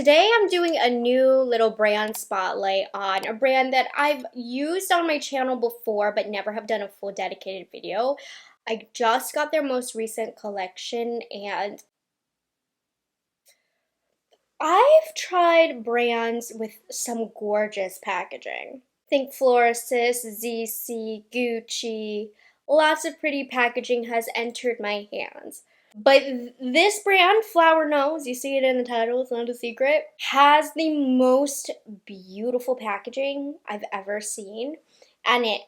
Today I'm doing a new little brand spotlight on a brand that I've used on my channel before but never have done a full dedicated video. I just got their most recent collection and I've tried brands with some gorgeous packaging. Think Floristis, ZC, Gucci, lots of pretty packaging has entered my hands. But this brand, Flower Nose, you see it in the title, it's not a secret, has the most beautiful packaging I've ever seen. And it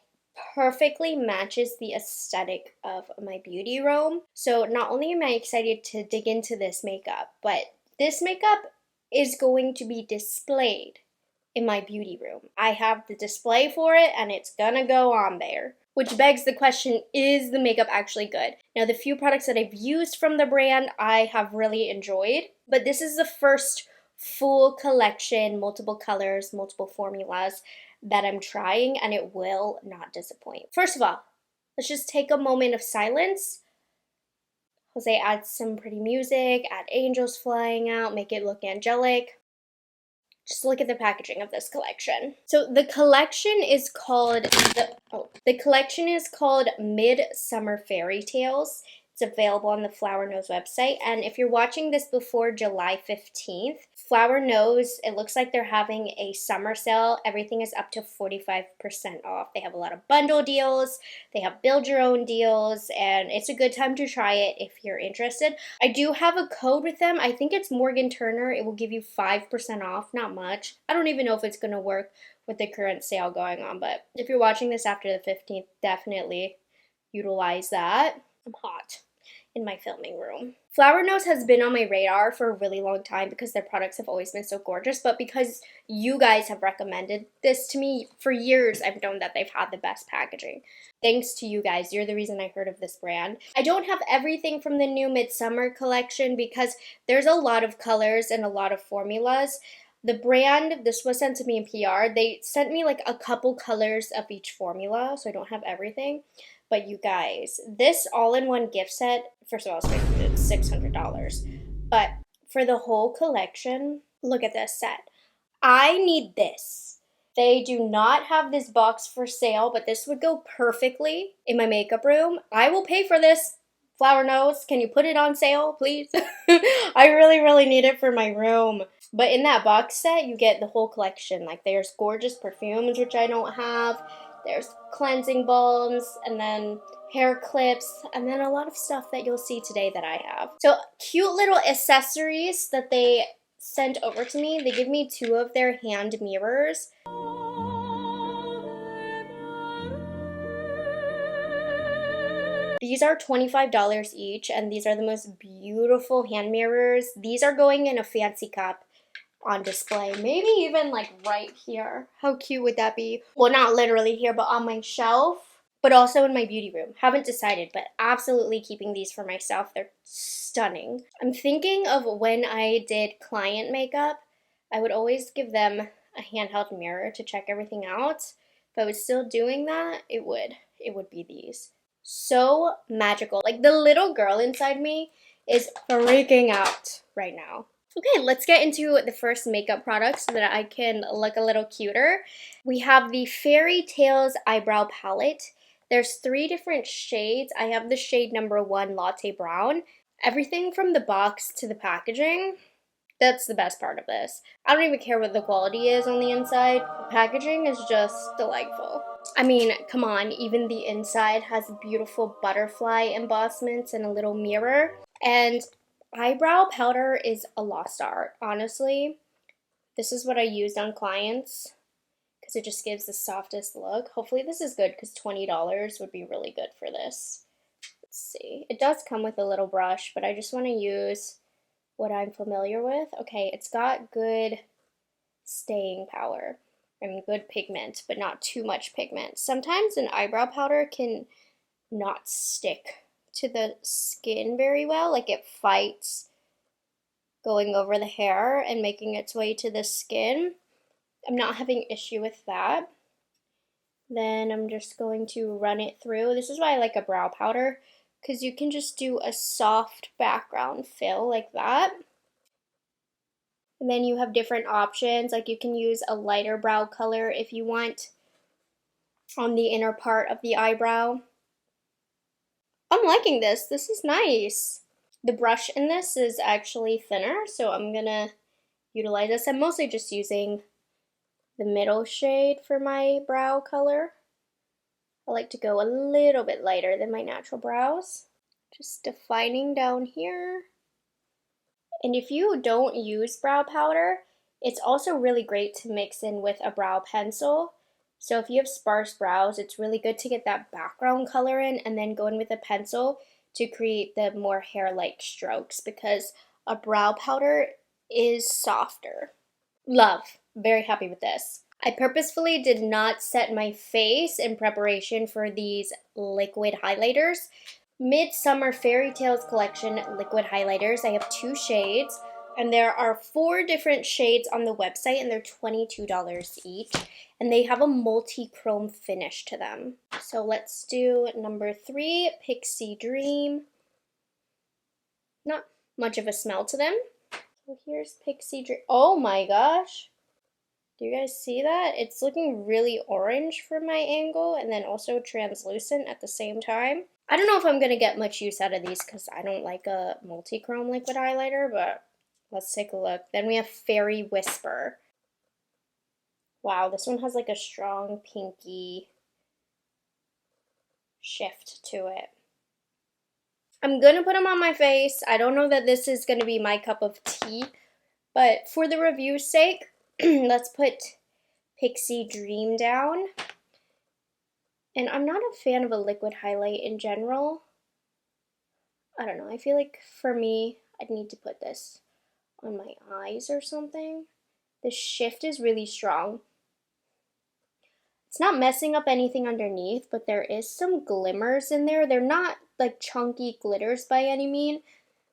perfectly matches the aesthetic of my beauty room. So not only am I excited to dig into this makeup, but this makeup is going to be displayed in my beauty room. I have the display for it and it's gonna go on there. Which begs the question, is the makeup actually good? Now, the few products that I've used from the brand, I have really enjoyed. But this is the first full collection, multiple colors, multiple formulas that I'm trying, and it will not disappoint. First of all, let's just take a moment of silence. Jose adds some pretty music, add angels flying out, make it look angelic. Just look at the packaging of this collection. So the collection is called Midsummer Fairy Tales. It's available on the Flower Nose website. And if you're watching this before July 15th, Flower Nose, it looks like they're having a summer sale. Everything is up to 45% off. They have a lot of bundle deals. They have build your own deals. And it's a good time to try it if you're interested. I do have a code with them. I think it's Morgan-Turner. It will give you 5% off. Not much. I don't even know if it's going to work with the current sale going on. But if you're watching this after the 15th, definitely utilize that. I'm hot in my filming room. Flower Nose has been on my radar for a really long time because their products have always been so gorgeous, but because you guys have recommended this to me for years, I've known that they've had the best packaging. Thanks to you guys, you're the reason I heard of this brand. I don't have everything from the new Midsummer collection because there's a lot of colors and a lot of formulas. The brand, this was sent to me in PR, they sent me like a couple colors of each formula, so I don't have everything. But you guys, this all-in-one gift set, first of all, it's $600. But for the whole collection, look at this set. I need this. They do not have this box for sale, but this would go perfectly in my makeup room. I will pay for this. Flower Nose, can you put it on sale, please? I really need it for my room. But in that box set, you get the whole collection. Like, there's gorgeous perfumes, which I don't have. There's cleansing balms, and then hair clips, and then a lot of stuff that you'll see today that I have. So, cute little accessories that they sent over to me. They give me 2 of their hand mirrors. These are $25 each, and these are the most beautiful hand mirrors. These are going in a fancy cup on display, maybe even like right here. How cute would that be? Well, not literally here, but on my shelf, but also in my beauty room. Haven't decided, but absolutely keeping these for myself. They're stunning. I'm thinking of when I did client makeup, I would always give them a handheld mirror to check everything out. If I was still doing that, it would be these. So magical. Like, the little girl inside me is freaking out right now. Okay, let's get into the first makeup product so that I can look a little cuter. We have the Fairy Tales Eyebrow Palette. There's 3 different shades. I have the shade number 1, Latte Brown. Everything from the box to the packaging, that's the best part of this. I don't even care what the quality is on the inside. The packaging is just delightful. I mean, come on, even the inside has beautiful butterfly embossments and a little mirror. And eyebrow powder is a lost art, honestly. This is what I used on clients because it just gives the softest look. Hopefully this is good because $20 would be really good for this. Let's see. It does come with a little brush, but I just want to use what I'm familiar with. Okay, it's got good staying power. I mean, good pigment, but not too much pigment. Sometimes an eyebrow powder can not stick to the skin very well. Like, it fights going over the hair and making its way to the skin. I'm not having issue with that. Then I'm just going to run it through. This is why I like a brow powder, because you can just do a soft background fill like that. And then you have different options, like you can use a lighter brow color if you want on the inner part of the eyebrow. I'm liking this. This is nice. The brush in this is actually thinner, so I'm gonna utilize this. I'm mostly just using the middle shade for my brow color. I like to go a little bit lighter than my natural brows. Just defining down here. And if you don't use brow powder, it's also really great to mix in with a brow pencil. So if you have sparse brows, it's really good to get that background color in and then go in with a pencil to create the more hair-like strokes, because a brow powder is softer. Love. Very happy with this. I purposefully did not set my face in preparation for these liquid highlighters. Midsummer Fairy Tales Collection liquid highlighters. I have 2 shades, and there are 4 different shades on the website, and they're $22 each, and they have a multi-chrome finish to them. So let's do number 3, Pixie Dream. Not much of a smell to them. So here's Pixie Dream. Oh my gosh. Do you guys see that? It's looking really orange from my angle and then also translucent at the same time. I don't know if I'm going to get much use out of these because I don't like a multi-chrome liquid highlighter, but let's take a look. Then we have Fairy Whisper. Wow, this one has like a strong pinky shift to it. I'm going to put them on my face. I don't know that this is going to be my cup of tea, but for the review's sake, let's put Pixie Dream down. And I'm not a fan of a liquid highlight in general. I don't know, I feel like for me, I'd need to put this on my eyes or something. The shift is really strong. It's not messing up anything underneath, but there is some glimmers in there. They're not like chunky glitters by any mean,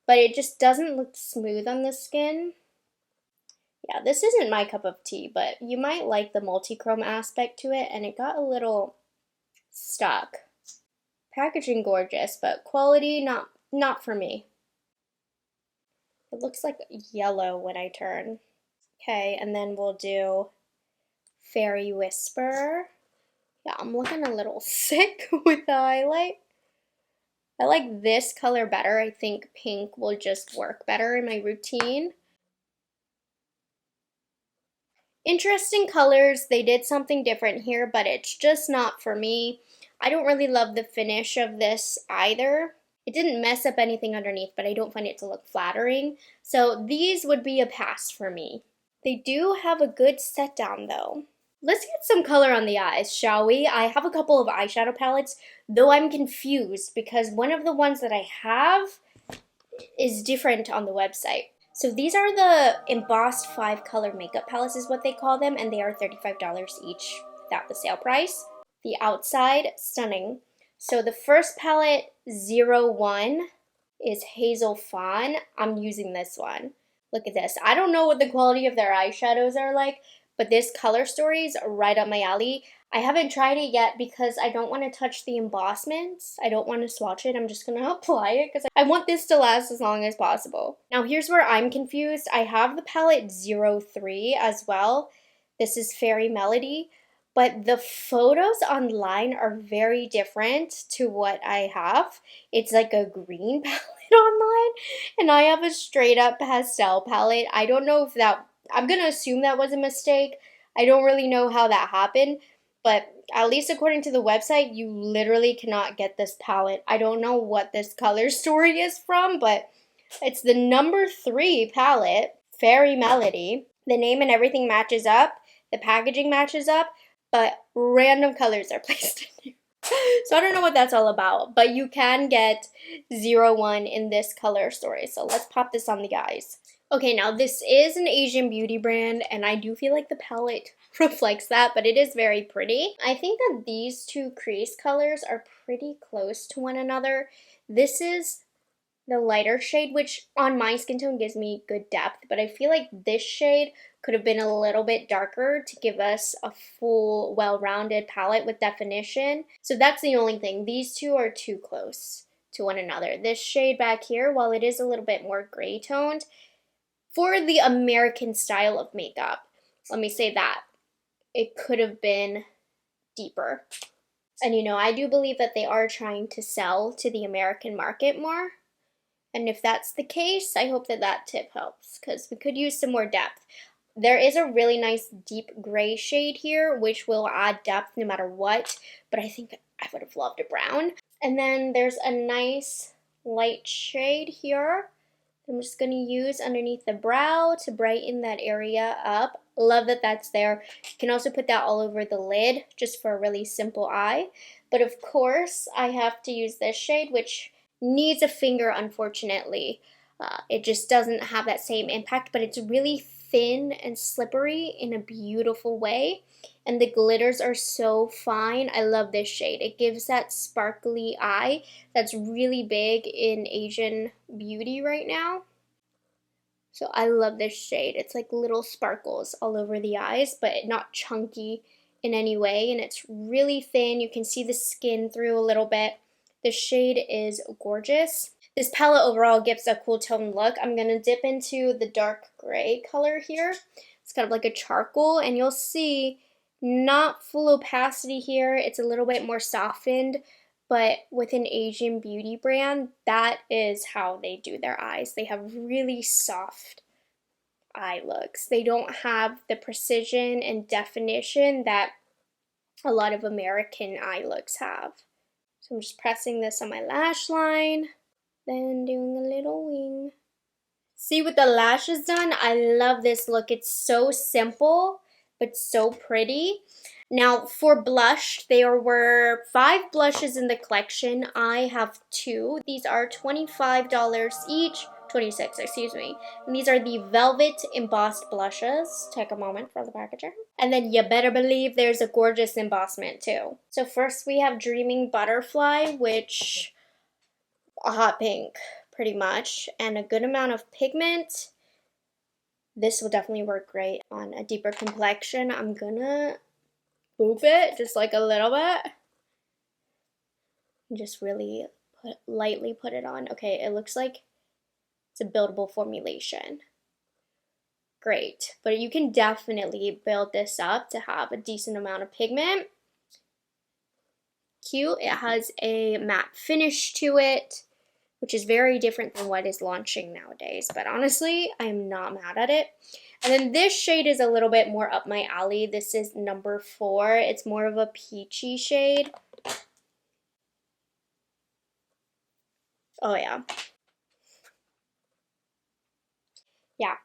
but it just doesn't look smooth on the skin. Yeah, this isn't my cup of tea, but you might like the multi-chrome aspect to it, and it got a little stuck. Packaging gorgeous, but quality not for me. It looks like yellow when I turn. Okay, and then we'll do Fairy Whisper. Yeah, I'm looking a little sick with the highlight. I like this color better. I think pink will just work better in my routine. Interesting colors. They did something different here, but it's just not for me. I don't really love the finish of this either. It didn't mess up anything underneath, but I don't find it to look flattering. So these would be a pass for me. They do have a good set down though. Let's get some color on the eyes, shall we? I have a couple of eyeshadow palettes, though I'm confused because one of the ones that I have is different on the website. So these are the embossed 5-color makeup palettes is what they call them, and they are $35 each without the sale price. The outside, stunning. So the first palette, 01, is Hazel Fawn. I'm using this one. Look at this. I don't know what the quality of their eyeshadows are like, but this color story is right up my alley. I haven't tried it yet because I don't want to touch the embossments. I don't want to swatch it. I'm just going to apply it because I want this to last as long as possible. Now here's where I'm confused. I have the palette 03 as well. This is Fairy Melody, but the photos online are very different to what I have. It's like a green palette online, and I have a straight up pastel palette. I don't know if that, I'm going to assume that was a mistake. I don't really know how that happened, but at least according to the website, you literally cannot get this palette. I don't know what this color story is from, but it's the number 3 palette, Fairy Melody. The name and everything matches up. The packaging matches up, but random colors are placed in here. So I don't know what that's all about, but you can get 01 in this color story. So let's pop this on the eyes. Okay, now this is an Asian beauty brand, and I do feel like the palette reflects that, but it is very pretty. I think that these 2 crease colors are pretty close to one another. This is the lighter shade, which on my skin tone gives me good depth, but I feel like this shade could have been a little bit darker to give us a full, well-rounded palette with definition. So that's the only thing. These 2 are too close to one another. This shade back here, while it is a little bit more gray toned, for the American style of makeup. Let me say that. It could have been deeper. And you know, I do believe that they are trying to sell to the American market more. And if that's the case, I hope that that tip helps because we could use some more depth. There is a really nice deep gray shade here, which will add depth no matter what, but I think I would have loved a brown. And then there's a nice light shade here. I'm just going to use underneath the brow to brighten that area up. Love that that's there. You can also put that all over the lid just for a really simple eye. But of course, I have to use this shade, which needs a finger, unfortunately. It just doesn't have that same impact, but it's really thin and slippery in a beautiful way. And the glitters are so fine. I love this shade. It gives that sparkly eye that's really big in Asian beauty right now. So I love this shade. It's like little sparkles all over the eyes, but not chunky in any way. And it's really thin. You can see the skin through a little bit. The shade is gorgeous. This palette overall gives a cool tone look. I'm going to dip into the dark gray color here. It's kind of like a charcoal, and you'll see not full opacity here. It's a little bit more softened, but with an Asian beauty brand, that is how they do their eyes. They have really soft eye looks. They don't have the precision and definition that a lot of American eye looks have. So I'm just pressing this on my lash line, then doing a little wing. See, with the lashes done, I love this look. It's so simple, but so pretty. Now, for blush, there were 5 blushes in the collection. I have 2. These are $25 each. 26, excuse me. And these are the Velvet Embossed Blushes. Take a moment for the packaging. And then you better believe there's a gorgeous embossment too. So first we have Dreaming Butterfly, which a hot pink pretty much, and a good amount of pigment. This will definitely work great on a deeper complexion. I'm gonna boop it just like a little bit. And just really lightly put it on. Okay, it looks like it's a buildable formulation. Great, but you can definitely build this up to have a decent amount of pigment. Cute. It has a matte finish to it, which is very different than what is launching nowadays, but honestly, I'm not mad at it. And then this shade is a little bit more up my alley. This is number 4. It's more of a peachy shade. Oh yeah. Yeah.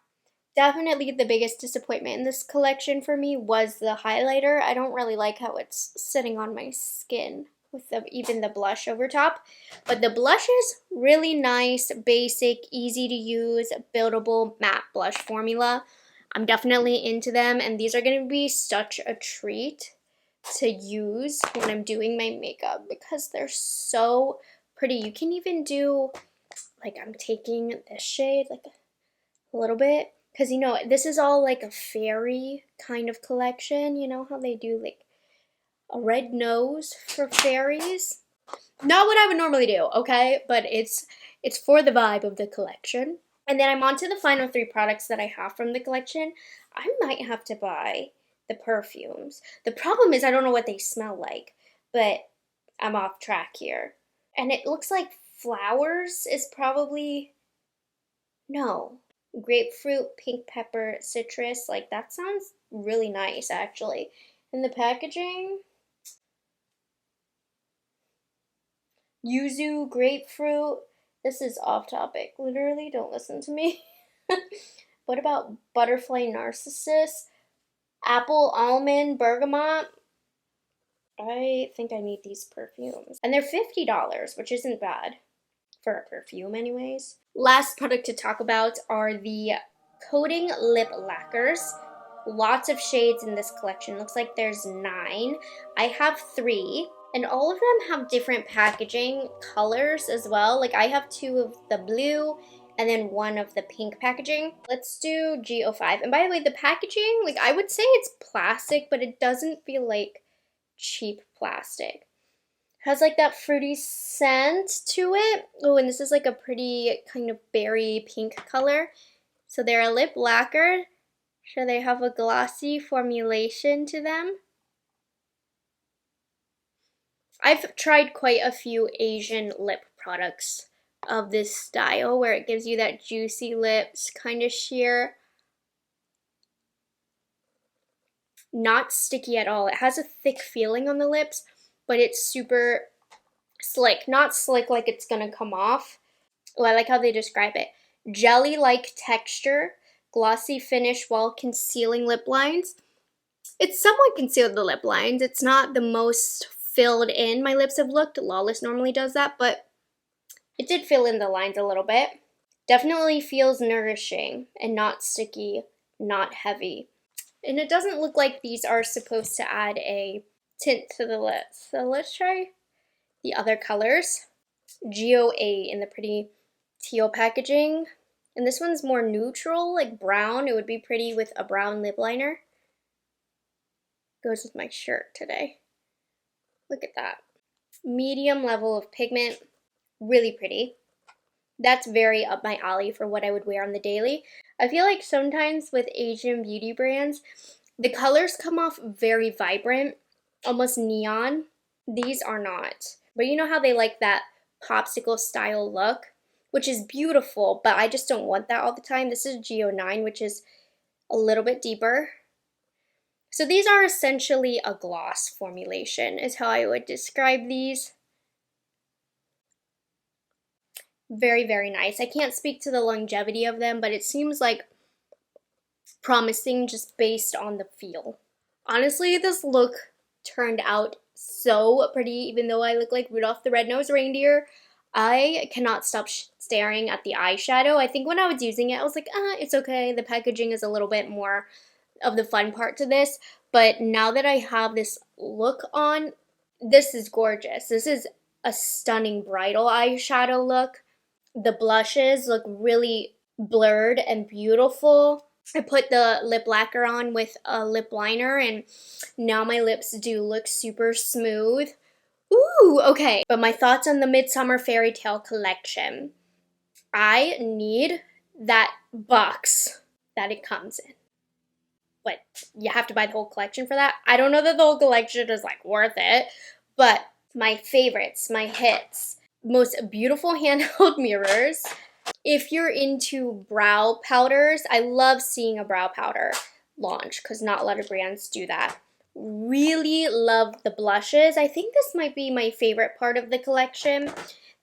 Definitely the biggest disappointment in this collection for me was the highlighter. I don't really like how it's sitting on my skin with even the blush over top. But the blush is really nice, basic, easy to use, buildable matte blush formula. I'm definitely into them, and these are going to be such a treat to use when I'm doing my makeup because they're so pretty. You can even do, like, I'm taking this shade, like a little bit, because you know this is all like a fairy kind of collection. You know how they do like a red nose for fairies? Not what I would normally do, okay, but it's for the vibe of the collection. And then I'm on to the final 3 products that I have from the collection. I might have to buy the perfumes. The problem is I don't know what they smell like, but I'm off track here. And it looks like flowers is probably, no, grapefruit, pink pepper, citrus. Like, that sounds really nice, actually. And the packaging, yuzu, grapefruit. This is off topic. Literally, don't listen to me. What about butterfly narcissus, apple, almond, bergamot? I think I need these perfumes. And they're $50, which isn't bad for a perfume anyways. Last product to talk about are the coating lip lacquers. Lots of shades in this collection. Looks like there's 9. I have 3. And all of them have different packaging colors as well. Like, I have 2 of the blue and then 1 of the pink packaging. Let's do GO5. And by the way, the packaging, like, I would say it's plastic, but it doesn't feel like cheap plastic. Has like that fruity scent to it. Oh, and this is like a pretty kind of berry pink color. So they're a lip lacquer, so they have a glossy formulation to them. I've tried quite a few Asian lip products of this style where it gives you that juicy lips kind of sheer. Not sticky at all. It has a thick feeling on the lips, but it's super slick. Not slick like it's gonna come off. Oh, I like how they describe it. Jelly-like texture, glossy finish while concealing lip lines. It's somewhat concealed the lip lines. It's not the most filled in my lips have looked. Lawless normally does that, but it did fill in the lines a little bit. Definitely feels nourishing and not sticky, not heavy. And it doesn't look like these are supposed to add a tint to the lips. So let's try the other colors. GOA in the pretty teal packaging. And this one's more neutral, like brown. It would be pretty with a brown lip liner. Goes with my shirt today. Look at that. Medium level of pigment. Really pretty. That's very up my alley for what I would wear on the daily. I feel like sometimes with Asian beauty brands, the colors come off very vibrant, almost neon. These are not. But you know how they like that popsicle style look, which is beautiful, but I just don't want that all the time. This is GO9, which is a little bit deeper. So these are essentially a gloss formulation, is how I would describe these. Very, very nice. I can't speak to the longevity of them, but it seems like promising just based on the feel. Honestly, this look turned out so pretty, even though I look like Rudolph the Red-Nosed Reindeer. I cannot stop staring at the eyeshadow. I think when I was using it, I was like, it's okay. The packaging is a little bit more of the fun part to this. But now that I have this look on, this is gorgeous. This is a stunning bridal eyeshadow look. The blushes look really blurred and beautiful. I put the lip lacquer on with a lip liner, and now my lips do look super smooth. Ooh, okay. But my thoughts on the Midsummer Fairy Tale collection. I need that box that it comes in. But you have to buy the whole collection for that. I don't know that the whole collection is like worth it, but my favorites, my hits. Most beautiful handheld mirrors. If you're into brow powders, I love seeing a brow powder launch because not a lot of brands do that. Really love the blushes. I think this might be my favorite part of the collection.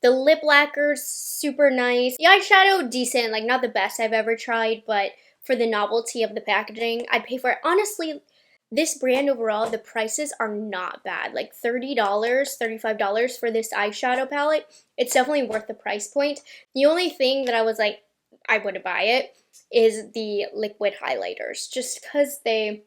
The lip lacquer's super nice. The eyeshadow, decent, like not the best I've ever tried, but for the novelty of the packaging, I'd pay for it. Honestly, this brand overall, the prices are not bad. Like $30, $35 for this eyeshadow palette. It's definitely worth the price point. The only thing that I was like, I wouldn't buy it, is the liquid highlighters. Just because they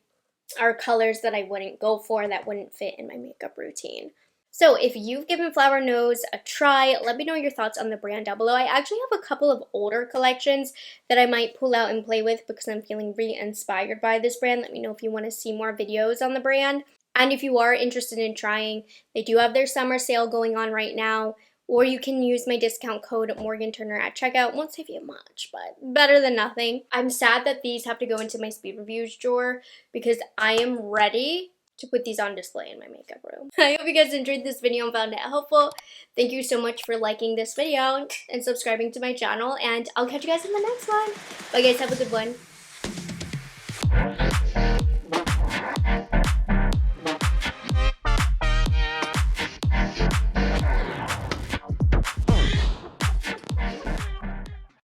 are colors that I wouldn't go for, that wouldn't fit in my makeup routine. So if you've given Flower Nose a try, let me know your thoughts on the brand down below. I actually have a couple of older collections that I might pull out and play with because I'm feeling re-inspired by this brand. Let me know if you want to see more videos on the brand. And if you are interested in trying, they do have their summer sale going on right now. Or you can use my discount code morganturner at checkout. Won't save you much, but better than nothing. I'm sad that these have to go into my speed reviews drawer because I am ready to put these on display in my makeup room. I hope you guys enjoyed this video and found it helpful. Thank you so much for liking this video and subscribing to my channel, and I'll catch you guys in the next one. Bye guys, have a good one.